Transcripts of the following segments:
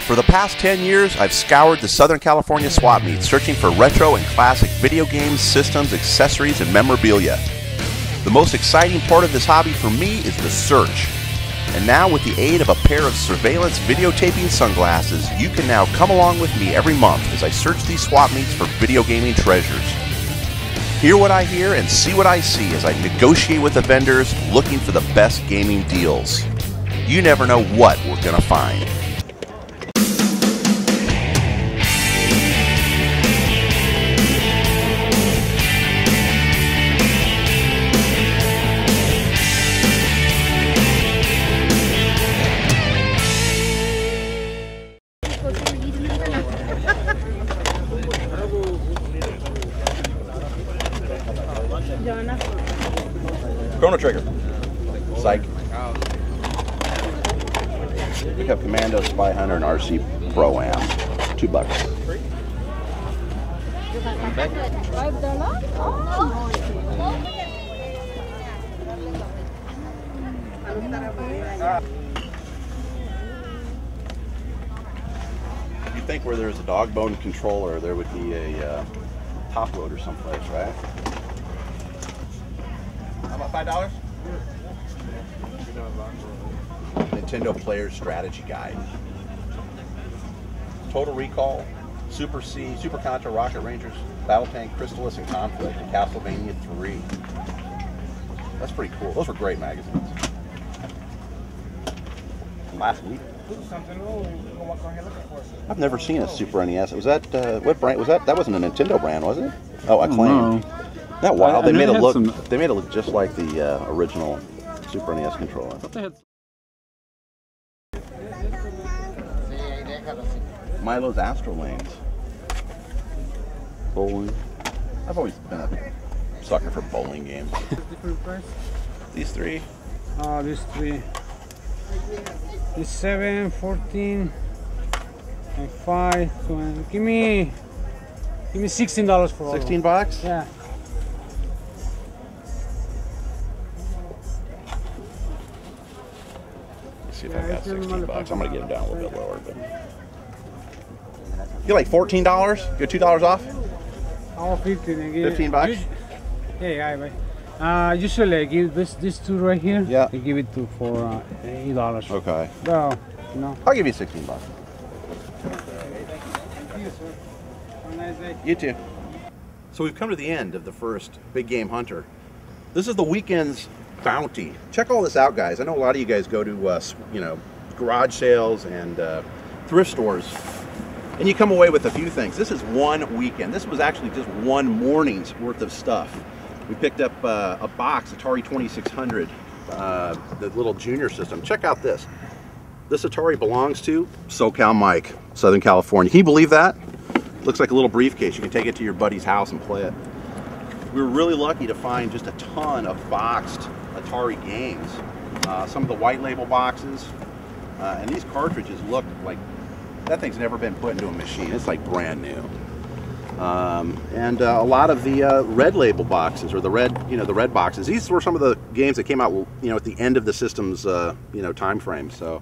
For the past 10 years, I've scoured the Southern California Swapmeets, searching for retro and classic video games, systems, accessories, and memorabilia. The most exciting part of this hobby for me is the search. And now, with the aid of a pair of surveillance videotaping sunglasses, you can now come along with me every month as I search these Swapmeets for video gaming treasures. Hear what I hear and see what I see as I negotiate with the vendors, looking for the best gaming deals. You never know what we're going to find. Chrono Trigger. Psych. We have Commando, Spy Hunter, and RC Pro-Am. $2. You'd think where there's a dog bone controller, there would be a top loader someplace, right? How about $5? Nintendo Player's Strategy Guide. Total Recall, Super C, Super Contra, Rocket Rangers, Battle Tank, Crystalis, and Conflict, and Castlevania 3. That's pretty cool. Those were great magazines. Last week. I've never seen a Super NES. Was that what brand was that? That wasn't a Nintendo brand, was it? Oh, Acclaim. That wild. They made it look. They made it look just like the original Super NES controller. Milo's Astro Lanes. Bowling. I've always been a sucker for bowling games. Different price? These three. Oh, these three. It's 7, 14, and 5, 20. Give me $16 for all. $16? Yeah. Let's see if I got $16. I'm gonna get them down a little bit lower, but you like $14? Get $2 off? Oh, 15. $15? Yeah, usually I give these two right here. Yeah. I give it for $8. Okay. No, no. I'll give you $16. Thank you, sir. Have a nice day. You too. So we've come to the end of the first Big Game Hunter. This is the weekend's bounty. Check all this out, guys. I know a lot of you guys go to garage sales and thrift stores, and you come away with a few things. This is one weekend. This was actually just one morning's worth of stuff. We picked up a box, Atari 2600, the little junior system. Check out this. This Atari belongs to SoCal Mike, Southern California. Can you believe that? Looks like a little briefcase. You can take it to your buddy's house and play it. We were really lucky to find just a ton of boxed Atari games. Some of the white label boxes. And these cartridges look like that thing's never been put into a machine. It's like brand new. And a lot of the red label boxes, or the red boxes. These were some of the games that came out, at the end of the system's, time frame. So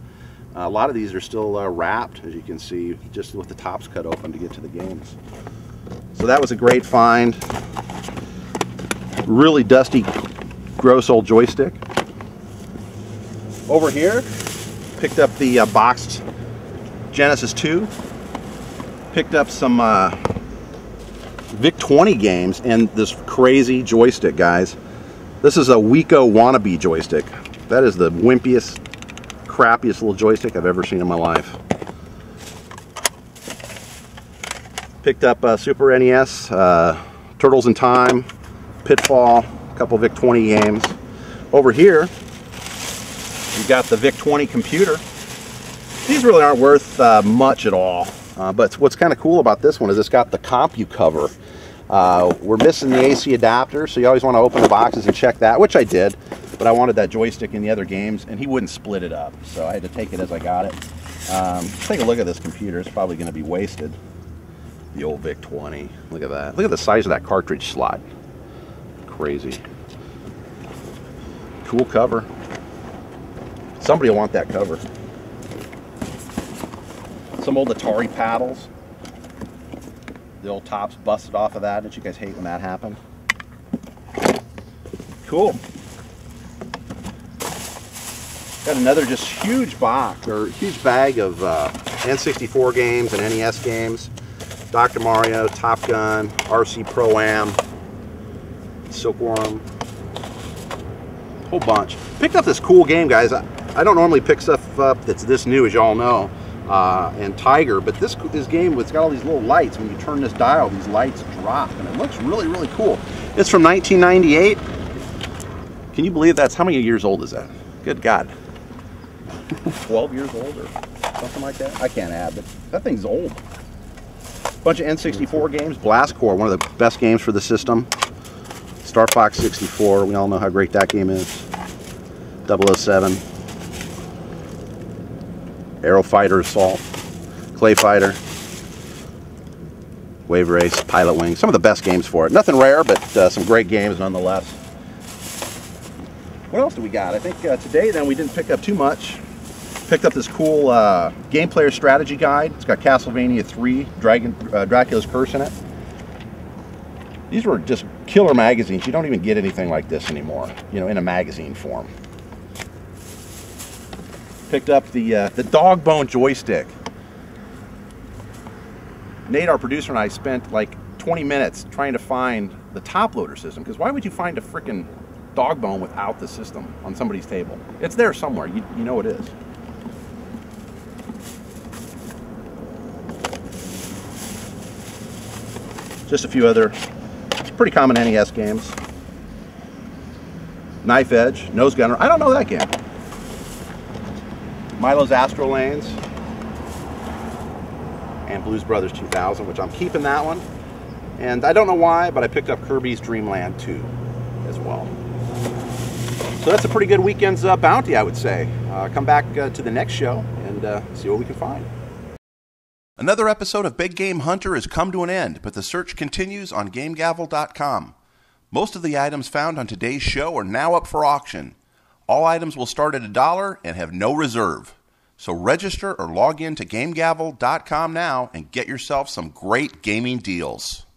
a lot of these are still wrapped, as you can see, just with the tops cut open to get to the games. So that was a great find. Really dusty, gross old joystick. Over here, picked up the boxed Genesis 2. Picked up some VIC-20 games and this crazy joystick, guys. This is a Wiko wannabe joystick. That is the wimpiest, crappiest little joystick I've ever seen in my life. Picked up Super NES, Turtles in Time, Pitfall, a couple VIC-20 games. Over here, we've got the VIC-20 computer. These really aren't worth much at all. But what's kind of cool about this one is it's got the CompuCover. We're missing the AC adapter, so you always want to open the boxes and check that, which I did. But I wanted that joystick in the other games, and he wouldn't split it up, so I had to take it as I got it. Take a look at this computer. It's probably going to be wasted. The old VIC-20. Look at that. Look at the size of that cartridge slot. Crazy. Cool cover. Somebody will want that cover. Some old Atari paddles. The old tops busted off of that. Didn't you guys hate when that happened? Cool. Got another just huge box, or huge bag of N64 games and NES games. Dr. Mario, Top Gun, RC Pro-Am, Silkworm. Whole bunch. Picked up this cool game, guys. I don't normally pick stuff up that's this new, as y'all know, and Tiger, but this game, it's got all these little lights. When you turn this dial, these lights drop, and it looks really, really cool. It's from 1998. Can you believe that's, how many years old is that? Good God. 12 years old or something like that? I can't add, but that thing's old. Bunch of N64 games. Blast Corps, one of the best games for the system. Star Fox 64, we all know how great that game is. 007. Aero Fighter Assault. Clay Fighter. Wave Race, Pilot Wing. Some of the best games for it. Nothing rare, but some great games nonetheless. What else do we got? I think today then we didn't pick up too much. Picked up this cool game player strategy guide. It's got Castlevania 3, Dracula's Curse in it. These were just killer magazines. You don't even get anything like this anymore, you know, in a magazine form. Picked up the dog bone joystick. Nate, our producer, and I spent like 20 minutes trying to find the top loader system, because why would you find a frickin' dog bone without the system on somebody's table? It's there somewhere. You know it is. Just a few other pretty common NES games. Knife Edge, Nose Gunner. I don't know that game. Milo's Astro Lanes. And Blues Brothers 2000, which I'm keeping that one. And I don't know why, but I picked up Kirby's Dream Land 2 as well. So that's a pretty good weekend's bounty, I would say. Come back to the next show and see what we can find. Another episode of Big Game Hunter has come to an end, but the search continues on GameGavel.com. Most of the items found on today's show are now up for auction. All items will start at $1 and have no reserve. So register or log in to GameGavel.com now and get yourself some great gaming deals.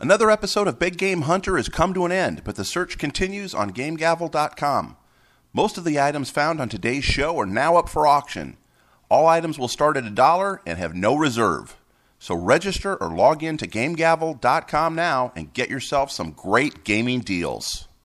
Another episode of Big Game Hunter has come to an end, but the search continues on GameGavel.com. Most of the items found on today's show are now up for auction. All items will start at $1 and have no reserve. So register or log in to GameGavel.com now and get yourself some great gaming deals.